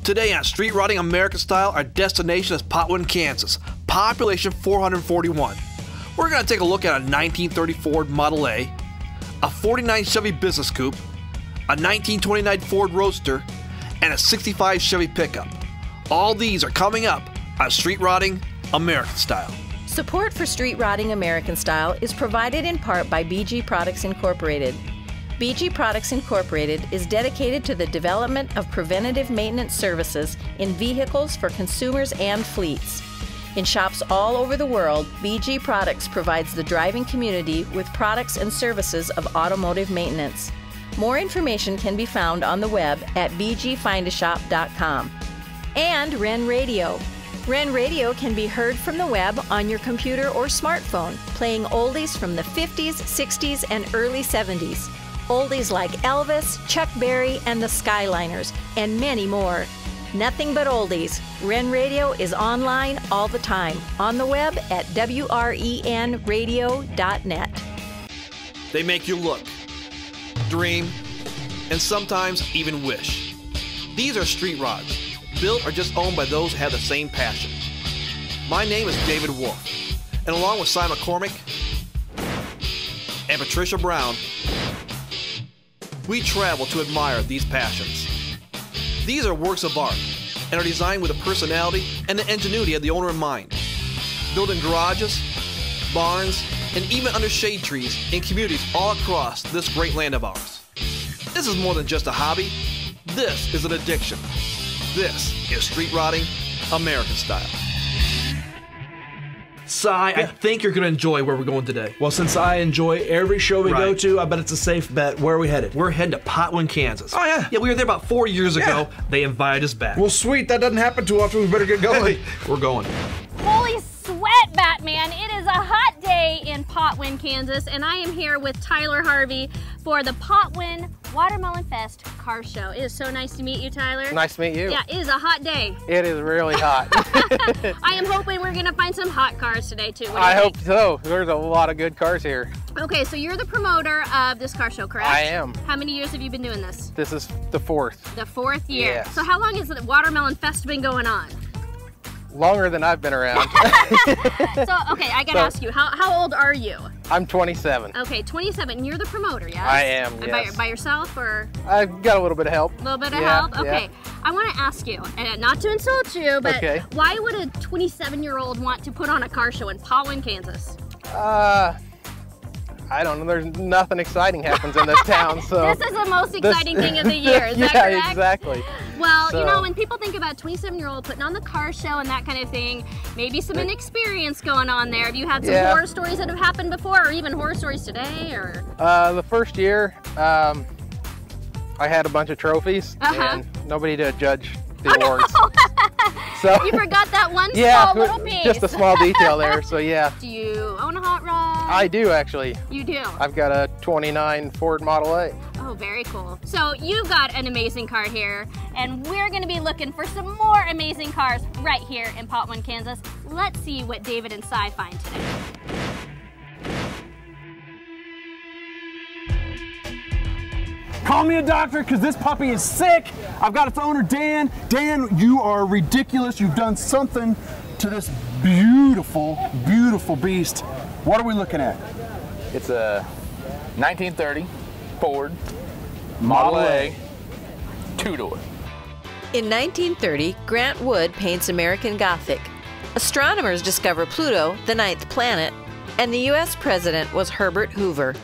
Today on Street Rodding American Style, our destination is Potwin, Kansas. Population 441. We're going to take a look at a 1930 Ford Model A, a 49 Chevy Business Coupe, a 1929 Ford Roadster, and a 65 Chevy pickup. All these are coming up on Street Rodding American Style. Support for Street Rodding American Style is provided in part by BG Products Incorporated. BG Products Incorporated is dedicated to the development of preventative maintenance services in vehicles for consumers and fleets. In shops all over the world, BG Products provides the driving community with products and services of automotive maintenance. More information can be found on the web at bgfindashop.com. And Ren Radio. Ren Radio can be heard from the web on your computer or smartphone, playing oldies from the 50s, 60s, and early 70s. Oldies like Elvis, Chuck Berry, and the Skyliners, and many more. Nothing but oldies. Ren Radio is online all the time, on the web at wrenradio.net. They make you look, dream, and sometimes even wish. These are street rods, built or just owned by those who have the same passion. My name is David Wolf, and along with Simon McCormick and Patricia Brown, we travel to admire these passions. These are works of art and are designed with the personality and the ingenuity of the owner in mind. Built in garages, barns, and even under shade trees in communities all across this great land of ours. This is more than just a hobby. This is an addiction. This is Street Rodding American Style. Si, I think you're going to enjoy where we're going today. Well, since I enjoy every show we go to, I bet it's a safe bet. Where are we headed? We're heading to Potwin, Kansas. Oh, yeah. Yeah, we were there about 4 years ago. They invited us back. Well, sweet. That doesn't happen too often. We better get going. We're going. Holy sweat, Batman. It is a hot day in Potwin, Kansas, and I am here with Tyler Harvey for the Potwin Watermelon Fest car show. It is so nice to meet you, Tyler. Nice to meet you. Yeah, it is a hot day. It is really hot. I am hoping we're going to find some hot cars today, too. I hope so. There's a lot of good cars here. Okay, so you're the promoter of this car show, correct? I am. How many years have you been doing this? This is the fourth. The fourth year. Yes. So how long has the Watermelon Fest been going on? Longer than I've been around. So, okay, I gotta ask you, how old are you? I'm 27. Okay, 27, and you're the promoter, yes? I am, yes. By yourself, or? I've got a little bit of help. A little bit of help? Okay. I want to ask you, and not to insult you, but why would a 27-year-old want to put on a car show in Potwin, Kansas? I don't know. There's nothing exciting happens in this town, so. This is the most exciting thing of the year, is that correct? Yeah, exactly. Well, you know, when people think about a 27-year-old putting on the car show and that kind of thing, maybe some inexperience going on there. Have you had some horror stories that have happened before, or even horror stories today, or? The first year, I had a bunch of trophies, and nobody to judge the awards. No. So, you forgot that one small little piece. Just a small detail there, so yeah. Do you own a hot rod? I do, actually. You do? I've got a 29 Ford Model A. Oh, very cool. So you've got an amazing car here, and we're going to be looking for some more amazing cars right here in Potwin, Kansas. Let's see what David and Si find today. Call me a doctor, because this puppy is sick. I've got its owner, Dan. Dan, you are ridiculous. You've done something to this beautiful, beautiful beast. What are we looking at? It's a 1930 Ford Model A two-door. In 1930, Grant Wood paints American Gothic. Astronomers discover Pluto, the ninth planet, and the U.S. president was Herbert Hoover.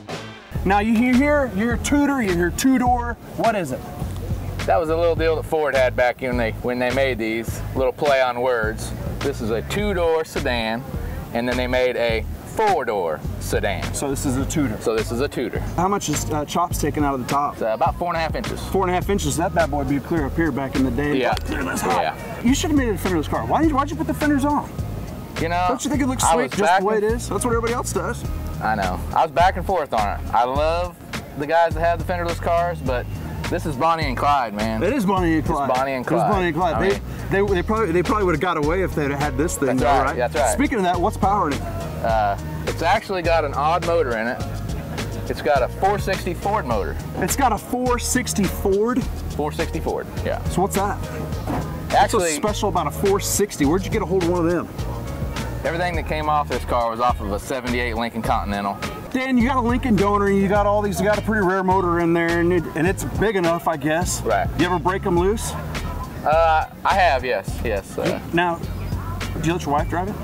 Now you hear Tudor, you hear two-door. What is it? That was a little deal that Ford had back when they made these, little play on words. This is a two-door sedan, and then they made a four-door sedan. So this is a Tudor. So this is a Tudor. How much is chops taken out of the top? It's about 4.5 inches. 4.5 inches. That bad boy would be clear up here back in the day. Yeah. Yeah. You should have made it a fenderless car. Why'd you put the fenders on? You know, don't you think it looks sweet just the way it is? That's what everybody else does. I know. I was back and forth on it. I love the guys that have the fenderless cars, but this is Bonnie and Clyde, man. It is Bonnie and Clyde. It's Bonnie and Clyde. It's Bonnie and Clyde. I mean, they probably would have got away if they'd have had this thing. That's right? That's right. Speaking of that, what's powering it? It's actually got an odd motor in it. It's got a 460 Ford motor. It's got a 460 Ford? 460 Ford, yeah. So what's that? What's so Actually, special about a 460? Where'd you get a hold of one of them? everything that came off this car was off of a 78 Lincoln Continental. Dan, you got a Lincoln donor, and you got all these. You got a pretty rare motor in there, and it's big enough, I guess. Right. You ever break them loose? I have, yes. Now, do you let your wife drive it?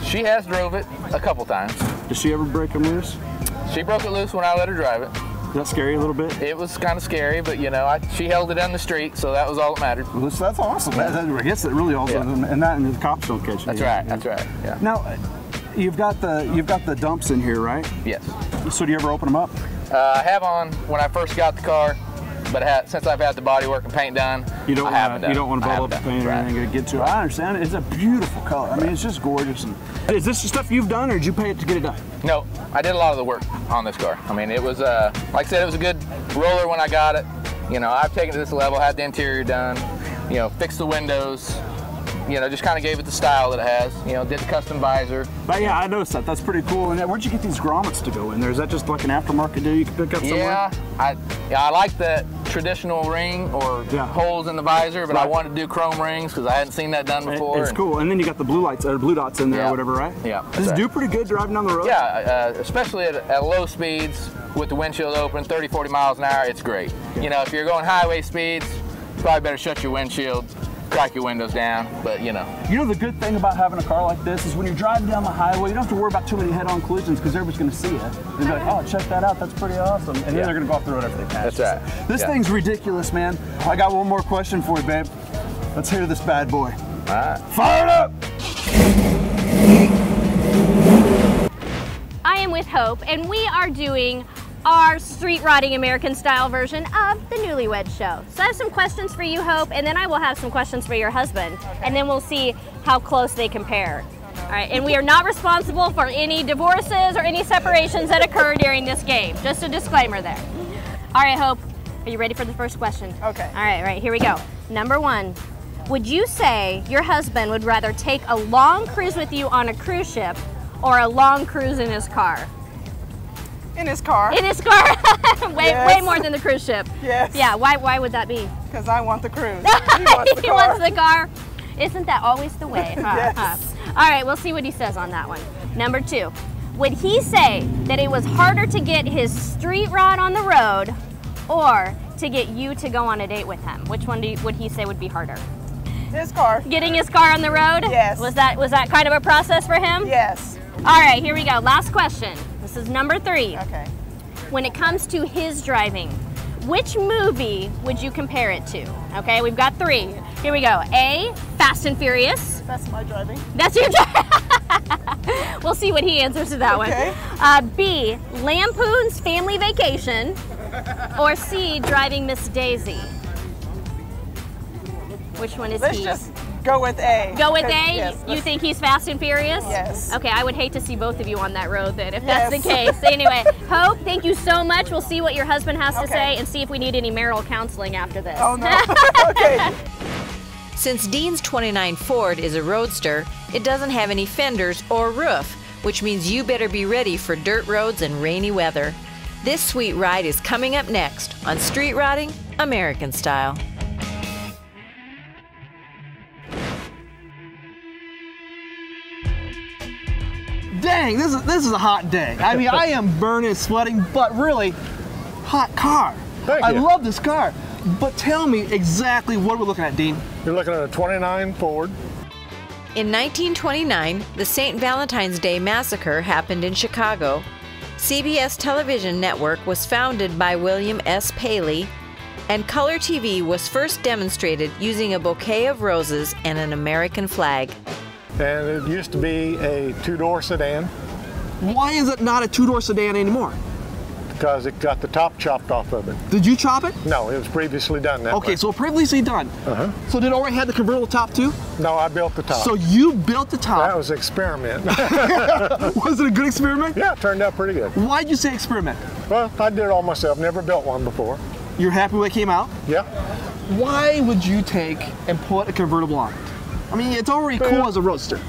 She has drove it a couple times. Does she ever break them loose? She broke it loose when I let her drive it. Is that scary a little bit? It was kind of scary, but you know, she held it on the street, so that was all that mattered. Well, that's awesome. I guess it really also, and the cops don't catch you. That's right. That's right. Yeah. Now, you've got the dumps in here, right? Yes. So do you ever open them up? I have on when I first got the car, but since I've had the body work and paint done, you don't want to bubble up the paint or right. anything to get to it. I understand it. It's a beautiful color. I mean, it's just gorgeous. And is this the stuff you've done, or did you pay it to get it done? No, I did a lot of the work on this car. I mean, it was like I said, it was a good roller when I got it. You know, I've taken it to this level, had the interior done, you know, fixed the windows. You know, just kind of gave it the style that it has. You know, did the custom visor. But yeah, I noticed that. That's pretty cool. And where'd you get these grommets to go in there? Is that just like an aftermarket deal you can pick up somewhere? Yeah, I like the traditional ring or holes in the visor, but I wanted to do chrome rings because I hadn't seen that done before. It's cool. And then you got the blue lights or blue dots in there or whatever, right? Yeah. Does it do pretty good driving down the road? Yeah, especially at low speeds with the windshield open, 30, 40 miles an hour, it's great. You know, if you're going highway speeds, you probably better shut your windshield, crack your windows down, but you know. You know the good thing about having a car like this is when you're driving down the highway, you don't have to worry about too many head-on collisions because everybody's going to see you. They'll be like, oh, check that out, that's pretty awesome. And then they're going to go off the road after they pass. That's right. This thing's ridiculous, man. I got one more question for you, babe. Let's hear this bad boy. All right. Fire it up! I am with Hope, and we are doing our street rodding American style version of the Newlywed Show. So I have some questions for you, Hope, and then I will have some questions for your husband, and then we'll see how close they compare. All right, and we are not responsible for any divorces or any separations that occur during this game. Just a disclaimer there. All right, Hope, are you ready for the first question? Okay. All right, here we go. Number one, would you say your husband would rather take a long cruise with you on a cruise ship or a long cruise in his car? In his car. In his car. way more than the cruise ship. Yes. Yeah, why would that be? Because I want the cruise. He wants the He car. wants the car. Isn't that always the way? Yes. All right, we'll see what he says on that one. Number two, would he say that it was harder to get his street rod on the road or to get you to go on a date with him? Which one would he say would be harder? His car. Getting his car on the road? Yes. Was that kind of a process for him? Yes. All right, here we go. Last question. This is number three. Okay. When it comes to his driving, which movie would you compare it to? Okay, we've got three. Here we go. A, Fast and Furious. That's my driving. That's your driving. We'll see what he answers to that one. B, Lampoon's Family Vacation. Or C, Driving Miss Daisy. Which one is Let's he? just go with A. Go with A? Yes, You think he's Fast and Furious? Yes. Okay, I would hate to see both of you on that road then, if that's the case. Anyway, Hope, thank you so much. We'll see what your husband has to say and see if we need any marital counseling after this. Oh, no. Okay. Since Dean's 29 Ford is a roadster, it doesn't have any fenders or roof, which means you better be ready for dirt roads and rainy weather. This sweet ride is coming up next on Street Rodding American Style. Dang, this is a hot day. I mean, I am burning, sweating, but really, hot car. Thank I you. love this car. But tell me exactly what we're looking at, Dean. You're looking at a 29 Ford. In 1929, the St. Valentine's Day Massacre happened in Chicago. CBS television network was founded by William S. Paley, and color TV was first demonstrated using a bouquet of roses and an American flag. And it used to be a two-door sedan Why is it not a two-door sedan anymore? because it got the top chopped off of it. Did you chop it? No, it was previously done that way. Okay, so previously done. So did it already have the convertible top too? No, I built the top. So you built the that top. was an experiment. Was it a good experiment? Yeah, it turned out pretty good. Why'd you say experiment? Well, I did it all myself. Never built one before. You're happy when it came out? Yeah. Why would you take and put a convertible on it? I mean, it's already cool as a roadster.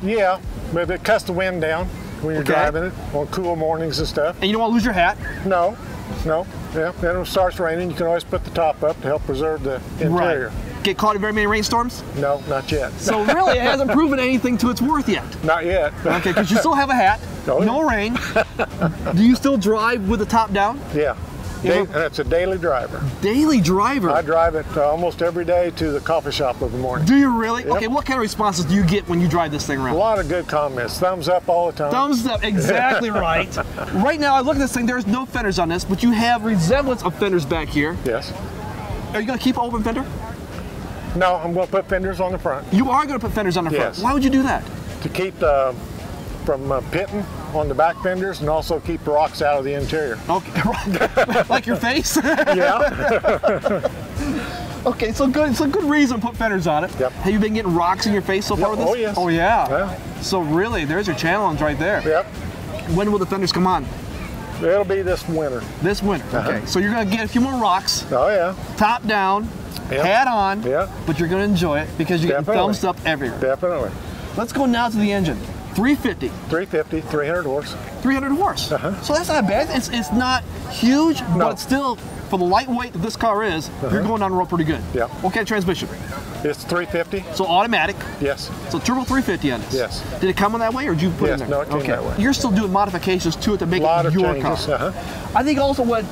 Yeah, but it cuts the wind down when you're Okay. driving it on cool mornings and stuff. And you don't want to lose your hat. No. Yeah, then when it starts raining, you can always put the top up to help preserve the interior. get caught in very many rainstorms? No, not yet. So really, it hasn't proven anything to its worth yet. Not yet. Okay, because you still have a hat, Oh, yeah. no rain. Do you still drive with the top down? Yeah. That's a daily driver. Daily driver? I drive it almost every day to the coffee shop in the morning. Do you really? Yep. Okay, what kind of responses do you get when you drive this thing A around? lot of good comments. Thumbs up all the time. Thumbs up, exactly right. Right now, I look at this thing, there's no fenders on this, but you have resemblance of fenders back here. Yes. Are you going to keep open fender? No, I'm going to put fenders on the front You are going to put fenders on the front. Yes. Why would you do that? to keep from pitting on the back fenders and also keep rocks out of the interior. Okay, like your face? Yeah. Okay, so good. It's a good reason to put fenders on it. Yep. Have you been getting rocks in your face so far with this? Oh, yes. Oh, yeah. Yeah. So really, there's your challenge right there. Yep. When will the fenders come on? It'll be this winter. This winter. Okay. So you're gonna get a few more rocks. Oh yeah. Top down, Yep. hat on. Yep. But you're gonna enjoy it because you're getting Definitely. thumbs up everywhere. Definitely. Let's go now to the engine. 350. 350, 300 horse. 300 horse. Uh-huh. So that's not bad. It's not huge, No. but it's still, for the lightweight that this car is, you're going down the road pretty good. Yep. What kind of transmission? It's 350. So automatic. Yes. So turbo 350 on this. Yes. Did it come on that way, or did you put Yes, it in there? no, it came that way. You're still doing modifications to it to make A lot it of your changes. car. Uh-huh. I think also what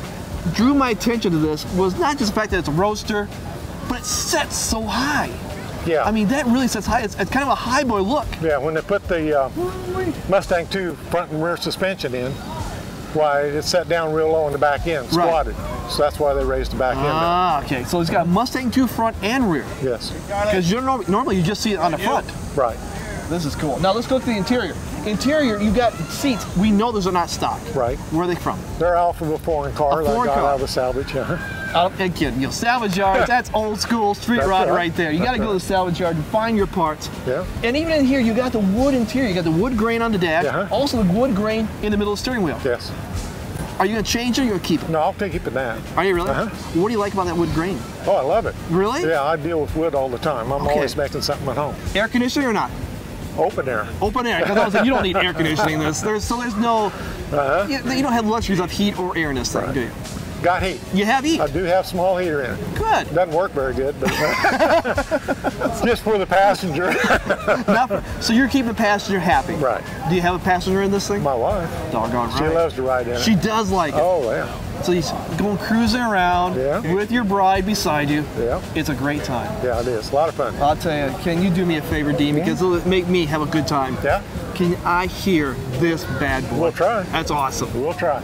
drew my attention to this was not just the fact that it's a roadster, but it sets so high. Yeah. I mean, that really sets high. It's kind of a high boy look. Yeah, when they put the Mustang 2 front and rear suspension in, why it's set down real low in the back end, Right. squatted. So that's why they raised the back end. Ah, okay. So it's got Mustang 2 front and rear. Yes. Because normally you just see it on the front. Right. This is cool. Now let's go to the interior. Interior, you got seats. We know those are not stock. Right. Where are they from? They're off of a foreign car A that I foreign got car. out of the salvage. And kid, you know, salvage yards, that's old school street That's rod right. right there. You got to go to the salvage yard and find your parts. Yeah. And even in here, you got the wood interior. You got the wood grain on the dash, Uh-huh. also the wood grain in the middle of the steering wheel. Yes. Are you going to change it or are you going to keep it? No, I'll keep it that. Are you really? Uh-huh. What do you like about that wood grain? Oh, I love it. Really? Yeah, I deal with wood all the time. I'm Okay. always making something at home. Air conditioning or not? Open air. Open air, because I was like, you don't need air conditioning in this. There's no, Uh-huh. you don't have luxuries of heat or air in this thing, Right. do you? Got heat. You have heat. I do have small heater in it. Good. Doesn't work very good, but it's just for the passenger. So you're keeping the passenger happy. Right. Do you have a passenger in this thing? My wife, Doggone right. she loves to ride in it. She does like it. Oh, yeah. So he's going cruising around Yeah. with your bride beside you. Yeah. It's a great time. Yeah, it is. A lot of fun. I'll tell you, can you do me a favor, Dean? Because it'll make me have a good time. Yeah? Can I hear this bad boy? We'll try. That's awesome. We'll try.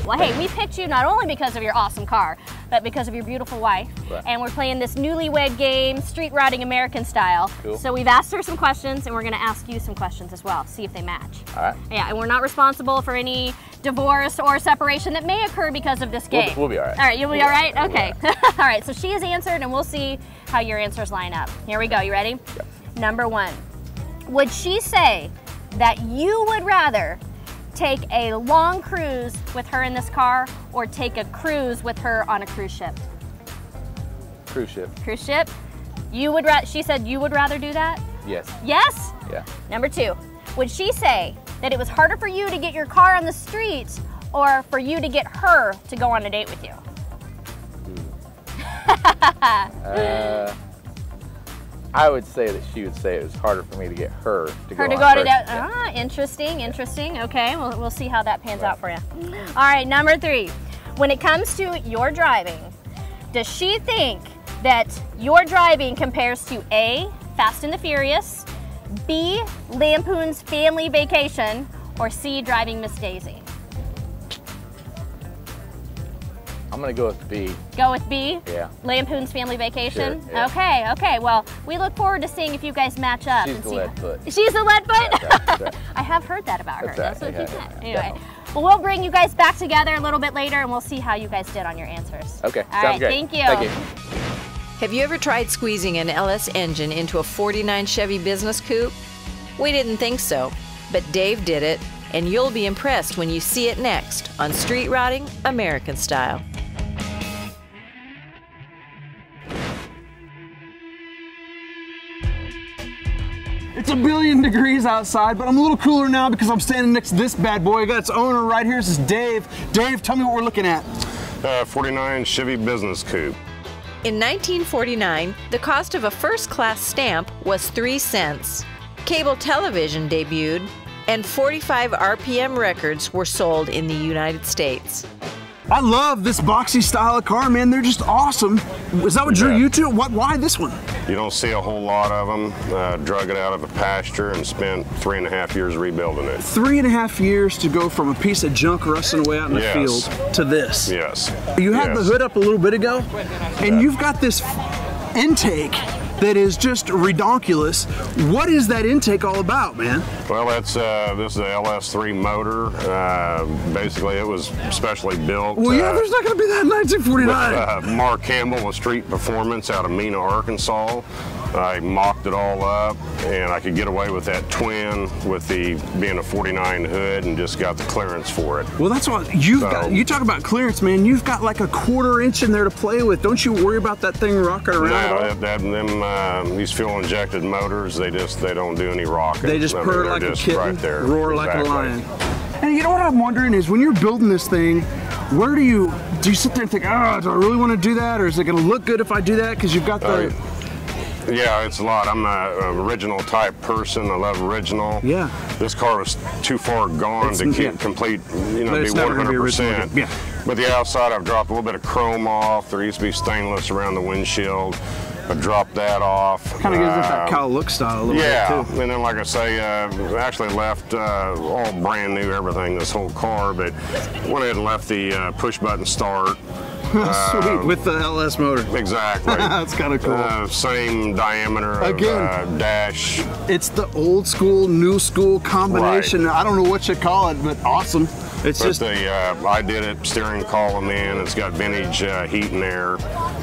Well, hey, we picked you not only because of your awesome car, but because of your beautiful wife. Right. And we're playing this newlywed game, street riding American style. Cool. So we've asked her some questions, and we're gonna ask you some questions as well, see if they match. All right. Yeah, and we're not responsible for any divorce or separation that may occur because of this game. We'll be all right. All right, you'll be We'll all be right? all Okay. All right, so she has answered, and we'll see how your answers line up. Here we go, you ready? Yep. Number one, would she say that you would rather take a long cruise with her in this car or take a cruise with her on a cruise ship? Cruise ship. Cruise ship? You would she said you would rather do that? Yes. Yes? Yeah. Number two, would she say that it was harder for you to get your car on the street or for you to get her to go on a date with you? I would say that she would say it was harder for me to get her to go Her to on go to first. that? Yeah. Ah, interesting, interesting. Okay, we'll see how that pans out for you. All right, number three. When it comes to your driving, does she think that your driving compares to A, Fast and the Furious, B, Lampoon's Family Vacation, or C, Driving Miss Daisy? I'm gonna go with B. Go with B? Yeah. Lampoon's Family Vacation? Sure, yeah. Okay, okay. Well, we look forward to seeing if you guys match up. She's and the see. lead foot. She's the lead foot? That's right. I have heard that about her. That's That's right. what she Yeah, said. yeah, Anyway, yeah. well, we'll bring you guys back together a little bit later and we'll see how you guys did on your answers. Okay, All sounds right, great. thank you. Thank you. Have you ever tried squeezing an LS engine into a 49 Chevy business coupe? We didn't think so, but Dave did it, and you'll be impressed when you see it next on Street Routing American Style. It's a billion degrees outside, but I'm a little cooler now because I'm standing next to this bad boy. I got its owner right here. This is Dave. Dave, tell me what we're looking at. 49 Chevy Business Coupe. In 1949, the cost of a first-class stamp was 3 cents. Cable television debuted, and 45 RPM records were sold in the United States. I love this boxy style of car, man. They're just awesome. Is that what drew you to it? Why this one? You don't see a whole lot of them. Drug it out of a pasture and spent 3.5 years rebuilding it. 3.5 years to go from a piece of junk rusting away out in the field to this. Yes. You had the hood up a little bit ago, and you've got this intake that is just redonkulous. What is that intake all about, man? Well, this is a LS3 motor. Basically, it was specially built. Well, yeah, there's not going to be that in 1949. With, Mark Campbell with Street Performance out of Mena, Arkansas. I mocked it all up, and I could get away with that twin with the being a 49 hood, and just got the clearance for it. Well, that's what you've got. You talk about clearance, man. You've got like a 1/4 inch in there to play with. Don't you worry about that thing rocking around? No, these fuel-injected motors, they don't do any rocking. They just purr like a kitten, right there. roar like a lion. And you know what I'm wondering is, when you're building this thing, where do you sit there and think, oh, do I really want to do that, or is it going to look good if I do that? Because you've got the. Yeah, it's a lot. I'm an original type person. I love original. Yeah. This car was too far gone to complete, be 100%. Yeah. But the outside, I've dropped a little bit of chrome off. There used to be stainless around the windshield. I dropped that off. Kind of gives it that Kyle look style a little bit too. And then, like I say, actually left all brand new everything, this whole car, but went ahead and left the push button start. Sweet, with the LS motor. Exactly. That's kind of cool. Same diameter of dash. It's the old school, new school combination. Right. I don't know what you call it, but awesome. It's just I did it, steering column in. It's got vintage heat and air,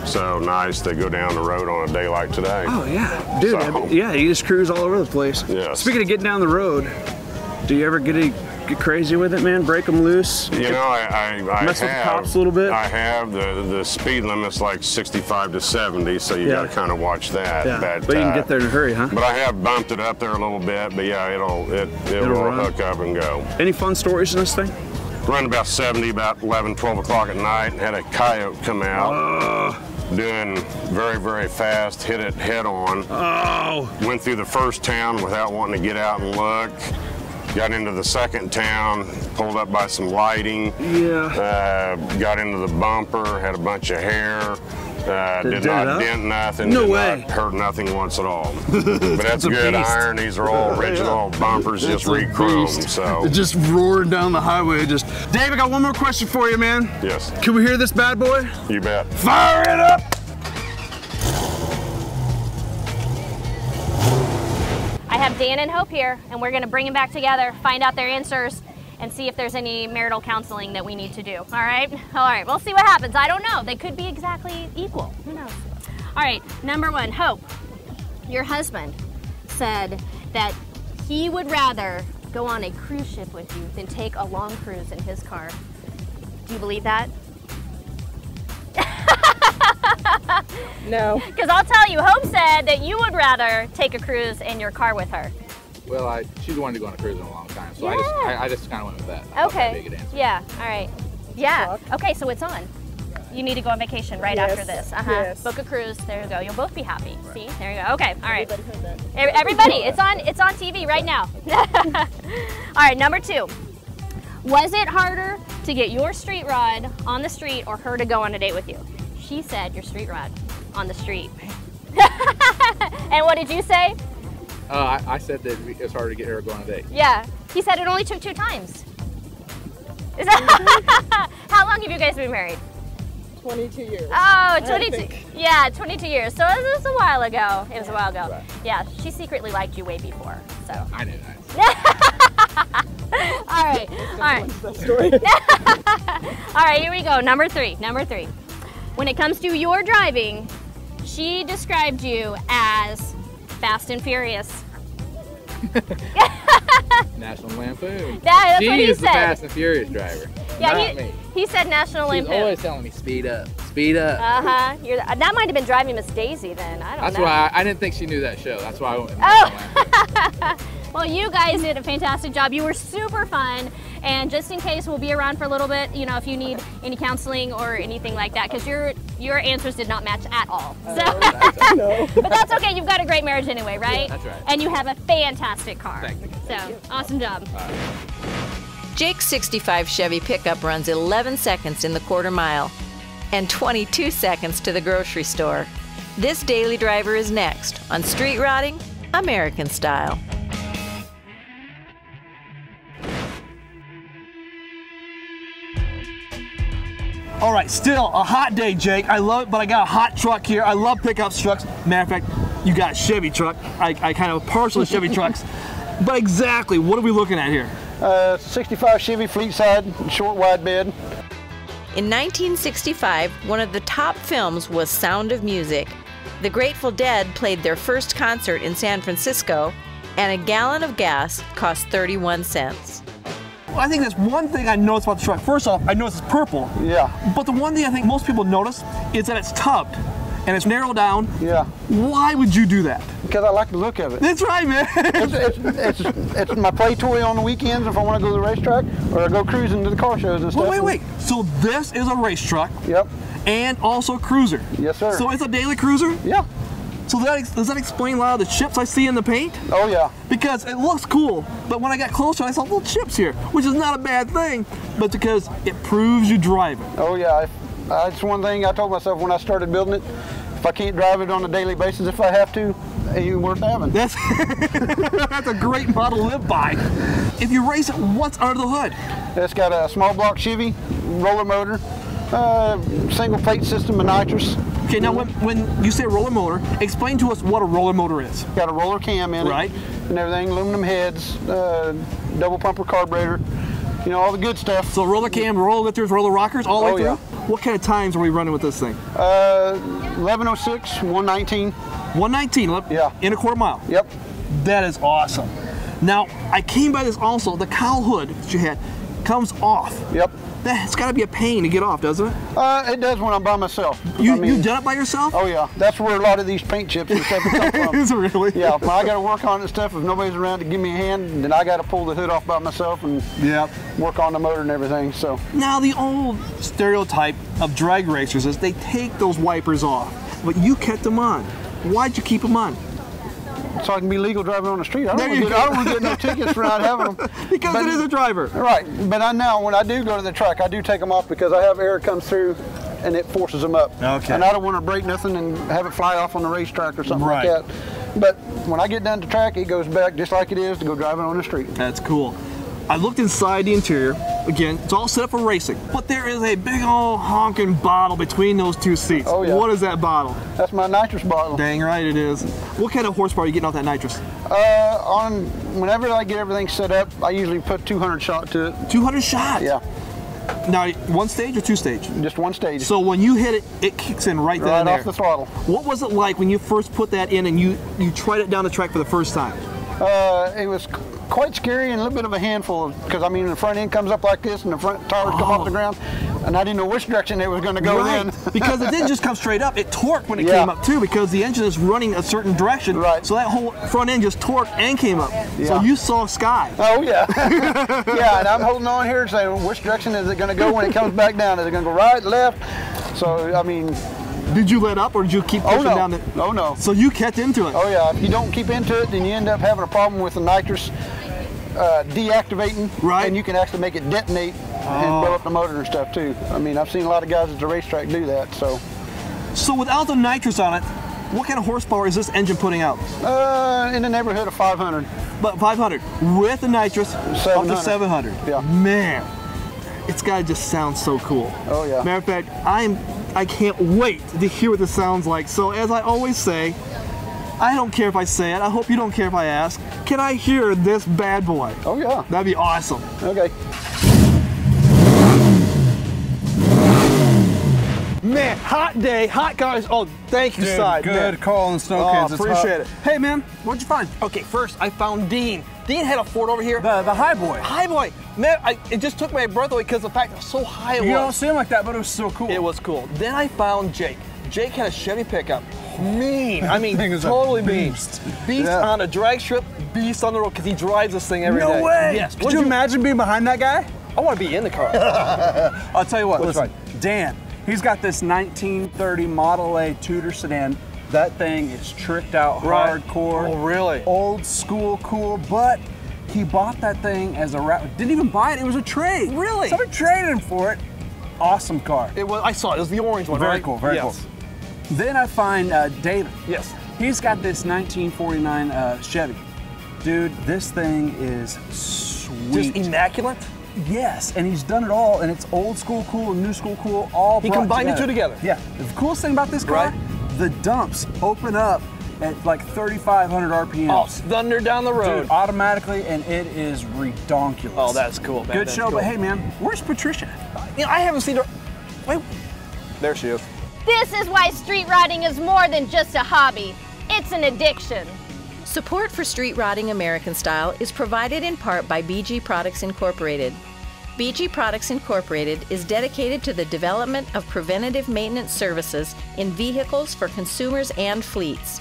so nice to go down the road on a day like today. Oh yeah, dude. Yeah, you just cruise all over the place. Yes. Speaking of getting down the road, do you ever get crazy with it, man? Break them loose? You know, I mess with the cops a little bit. I have. The speed limit's like 65 to 70, so you got to kind of watch that. Yeah. But you can get there in a hurry, huh? But I have bumped it up there a little bit. But yeah, it will hook up and go. Any fun stories in this thing? Running about 70, about 11, 12 o'clock at night. Had a coyote come out. Doing very, very fast, hit it head on. Went through the first town without wanting to get out and look. Got into the second town, pulled up by some lighting. Yeah. Got into the bumper, had a bunch of hair. Did not dent nothing. No did way. Not hurt nothing once at all. But that's good iron. These are all original bumpers, just re-chromed. So just roaring down the highway. Dave, I got one more question for you, man. Yes. Can we hear this bad boy? You bet. Fire it up! I have Dan and Hope here, and we're going to bring them back together, find out their answers, and see if there's any marital counseling that we need to do. All right? All right, we'll see what happens. I don't know. They could be exactly equal. Who knows? All right, number one, Hope. Your husband said that he would rather go on a cruise ship with you than take a long cruise in his car. Do you believe that? No. Because I'll tell you, Hope said that you would rather take a cruise in your car with her. Well, she's wanted to go on a cruise in a long time, so I just kind of went with that. Okay. Yeah. All right. Yeah. Okay. So it's on. You need to go on vacation right after this. Yes. Book a cruise. There you go. You'll both be happy. Right. See? There you go. Okay. All right. Everybody heard that. Everybody, it's on TV right now. All right. Number two. Was it harder to get your street rod on the street or her to go on a date with you? She said your street rod on the street. And what did you say? I said that it's hard to get her to go on a date. Yeah. He said it only took 2 times. Is that how long have you guys been married? 22 years. Oh, 22. Yeah, 22 years. So it was a while ago. It was a while ago. Right. Yeah, she secretly liked you way before. So I knew that. All right. All right. All right, here we go. Number three. When it comes to your driving, she described you as fast and furious. National Lampoon. That's what he She's said. the Fast and Furious driver. Yeah, not me. He said National Lampoon. She's always telling me, speed up, speed up. That might have been driving Miss Daisy then. I don't know. That's why I didn't think she knew that show. That's why I went with Oh. Well, you guys did a fantastic job. You were super fun. And just in case, we'll be around for a little bit, you know, if you need any counseling or anything like that, because your answers did not match at all. So, No. but that's okay. You've got a great marriage anyway, right? That's right. And you have a fantastic car. Thank you. So, awesome job. Jake's 65 Chevy pickup runs 11 seconds in the quarter mile and 22 seconds to the grocery store. This daily driver is next on Street Rotting American Style. All right, still a hot day, Jake. I love it, but I got a hot truck here. I love pickup trucks. Matter of fact, you got a Chevy truck. I kind of partial to Chevy trucks. But exactly, what are we looking at here? 65 Chevy fleet side, short wide bed. In 1965, one of the top films was Sound of Music. The Grateful Dead played their first concert in San Francisco, and a gallon of gas cost 31 cents. Well, I think that's one thing I noticed about the truck. First off, I noticed it's purple. Yeah. But the one thing I think most people notice is that it's tubbed and it's narrowed down. Yeah. Why would you do that? Because I like the look of it. That's right, man. It's my play toy on the weekends if I want to go to the racetrack or I go cruising to the car shows and stuff. Wait. So this is a race truck. Yep. And also a cruiser. Yes, sir. So it's a daily cruiser? Yeah. So does that explain a lot of the chips I see in the paint? Oh, yeah. Because it looks cool, but when I got closer, I saw little chips here, which is not a bad thing, but because it proves you drive it. Oh, yeah. That's one thing I told myself when I started building it. If I can't drive it on a daily basis, if I have to, it ain't worth having. That's a great model to live by. If you race it, what's under the hood? It's got a small block Chevy, roller motor, single plate system of nitrous. Okay, now when you say roller motor, explain to us what a roller motor is. Got a roller cam in it and everything, aluminum heads, double pumper carburetor, you know, all the good stuff. So roller cam, roller lifters, roller rockers, all the way through? Yeah. What kind of times are we running with this thing? 11:06, 1:19. 1:19, yeah. In a quarter mile? Yep. That is awesome. Now, I came by this also, the cowl hood that you had comes off. Yep. It's got to be a pain to get off, doesn't it? It does when I'm by myself. You've done it by yourself? Oh yeah, that's where a lot of these paint chips and stuff come from. Is it really? Yeah, when I got to work on it and stuff, if nobody's around to give me a hand, then I got to pull the hood off by myself and work on the motor and everything. So now the old stereotype of drag racers is they take those wipers off, but you kept them on. Why'd you keep them on? So I can be legal driving on the street. I don't want to get no tickets for not having them. Because it is a driver. Right, but now when I do go to the track, I do take them off because I have air comes through and it forces them up. Okay. And I don't want to break nothing and have it fly off on the racetrack or something like that. But when I get down to track, it goes back just like it is to go driving on the street. That's cool. I looked inside the interior. Again, it's all set up for racing. But there is a big old honking bottle between those two seats. Oh, yeah. What is that bottle? That's my nitrous bottle. Dang right it is. What kind of horsepower are you getting off that nitrous? Whenever I get everything set up, I usually put 200 shot to it. 200 shot? Yeah. Now, one stage or two stage? Just one stage. So when you hit it, it kicks in right then and there. Right off the throttle. What was it like when you first put that in and you tried it down the track for the first time? It was quite scary and a little bit of a handful because I mean the front end comes up like this and the front tires come off the ground and I didn't know which direction it was going to go then. Because it didn't just come straight up, it torqued when it came up too because the engine is running a certain direction. Right. So that whole front end just torqued and came up. Yeah. So you saw sky. Oh yeah. Yeah, and I'm holding on here saying which direction is it going to go when it comes back down? Is it going to go right, left? So I mean. Did you let up or did you keep pushing down the... Oh no. So you kept into it? Oh yeah, if you don't keep into it, then you end up having a problem with the nitrous deactivating. Right. And you can actually make it detonate and blow up the motor and stuff too. I mean, I've seen a lot of guys at the racetrack do that, so. So without the nitrous on it, what kind of horsepower is this engine putting out? In the neighborhood of 500. But 500. With the nitrous, up to 700. Yeah. Man, it's gotta just sound so cool. Oh yeah. Matter of fact, I can't wait to hear what this sounds like. So as I always say, I don't care if I say it. I hope you don't care if I ask. Can I hear this bad boy? Oh yeah. That'd be awesome. Okay. Man, hot day, hot cars. Oh, thank you, Side. Good call on the snow cans. Appreciate it. Hey, man, what'd you find? Okay, first I found Dean. Dean had a Ford over here. The high boy. High boy. Man, it just took my breath away because the fact how so high it was. You don't seem like that, but it was so cool. It was cool. Then I found Jake. Jake had a Chevy pickup. Mean. I mean, totally mean. Beast on a drag strip, beast on the road, because he drives this thing every day. No way. Yes. Could you imagine being behind that guy? I want to be in the car. I'll tell you what. Which Listen, Dan, he's got this 1930 Model A Tudor sedan. That thing is tricked out hardcore. Oh, really? Old school cool, but he bought that thing as a didn't even buy it. It was a trade. Really? Someone traded him for it. Awesome car. It was. I saw it. It was the orange one, Very right? cool. Very cool. Then I find David. Yes. He's got this 1949 Chevy. Dude, this thing is sweet. Just immaculate? Yes, and he's done it all, and it's old school cool and new school cool, all He brought combined the two together. together. Yeah. The coolest thing about this car, the dumps open up at like 3,500 RPMs. Oh, thunder down the road. Dude, automatically, and it is redonkulous. Oh, that's cool, man. Good show, but hey, man, where's Patricia? You know, I haven't seen her. Wait. There she is. This is why street riding is more than just a hobby. It's an addiction. Support for Street Rodding American Style is provided in part by BG Products Incorporated. BG Products Incorporated is dedicated to the development of preventative maintenance services in vehicles for consumers and fleets.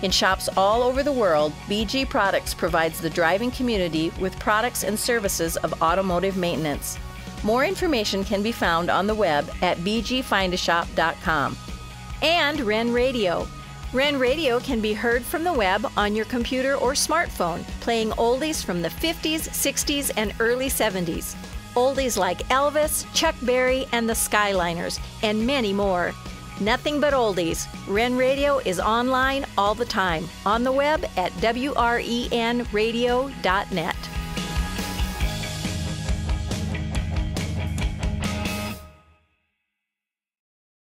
In shops all over the world, BG Products provides the driving community with products and services of automotive maintenance. More information can be found on the web at bgfindashop.com. And Ren Radio. Ren Radio can be heard from the web on your computer or smartphone, playing oldies from the 50s, 60s, and early 70s. Oldies like Elvis, Chuck Berry, and the Skyliners, and many more. Nothing but oldies. Ren Radio is online all the time, on the web at wrenradio.net.